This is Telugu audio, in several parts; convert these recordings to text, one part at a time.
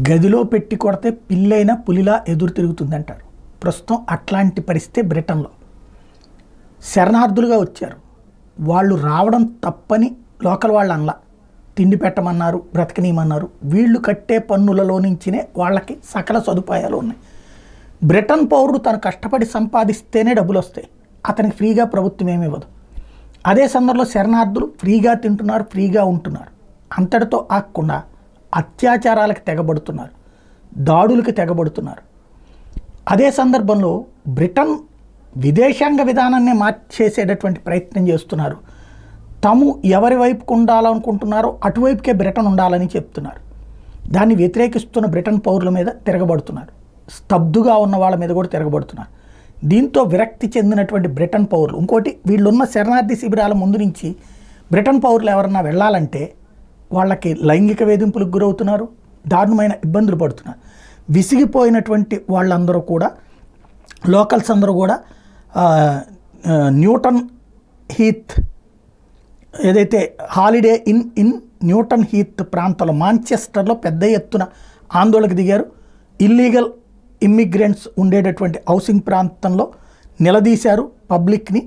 గదిలో పెట్టి కొడితే పిల్లైన పులిలా ఎదురు తిరుగుతుందంటారు. ప్రస్తుతం అట్లాంటి పరిస్థితి బ్రిటన్లో. శరణార్థులుగా వచ్చారు, వాళ్ళు రావడం తప్పని లోకల్ వాళ్ళు అనలా, తిండి పెట్టమన్నారు, బ్రతకనీయమన్నారు. వీళ్ళు కట్టే పన్నులలో నుంచినే వాళ్ళకి సకల సదుపాయాలు ఉన్నాయి. బ్రిటన్ పౌరుడు తను కష్టపడి సంపాదిస్తేనే డబ్బులు వస్తాయి, అతనికి ఫ్రీగా ప్రభుత్వం ఏమి ఇవ్వదు. అదే సందర్భంలో శరణార్థులు ఫ్రీగా తింటున్నారు, ఫ్రీగా ఉంటున్నారు. అంతటితో ఆగకుండా అత్యాచారాలకు తెగబడుతున్నారు, దాడులకు తెగబడుతున్నారు. అదే సందర్భంలో బ్రిటన్ విదేశాంగ విధానాన్ని మార్చేసేటటువంటి ప్రయత్నం చేస్తున్నారు. తాము ఎవరి వైపుకు ఉండాలనుకుంటున్నారో అటువైపుకే బ్రిటన్ ఉండాలని చెప్తున్నారు. దాన్ని వ్యతిరేకిస్తున్న బ్రిటన్ పౌరుల మీద తిరగబడుతున్నారు, స్తబ్దుగా ఉన్న వాళ్ళ మీద కూడా తిరగబడుతున్నారు. దీంతో విరక్తి చెందినటువంటి బ్రిటన్ పౌరులు, ఇంకోటి వీళ్ళున్న శరణార్థి శిబిరాల ముందు నుంచి బ్రిటన్ పౌరులు ఎవరన్నా వెళ్ళాలంటే వాళ్ళకి లైంగిక వేధింపులకు గురవుతున్నారు, దారుణమైన ఇబ్బందులు పడుతున్నారు. విసిగిపోయినటువంటి వాళ్ళందరూ కూడా, లోకల్స్ అందరూ కూడా న్యూటన్ హీత్, ఏదైతే హాలిడే ఇన్ న్యూటన్ హీత్ ప్రాంతంలో మాంచెస్టర్లో పెద్ద ఎత్తున ఆందోళనకు దిగారు. ఇల్లీగల్ ఇమ్మిగ్రెంట్స్ ఉండేటటువంటి హౌసింగ్ ప్రాంతంలో నిలదీశారు పబ్లిక్ని.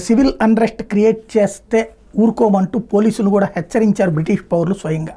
సివిల్ అన్రెస్ట్ క్రియేట్ చేస్తే ఊరుకోమంటూ పోలీసులు కూడా హెచ్చరించారు బ్రిటిష్ పౌరులు స్వయంగా.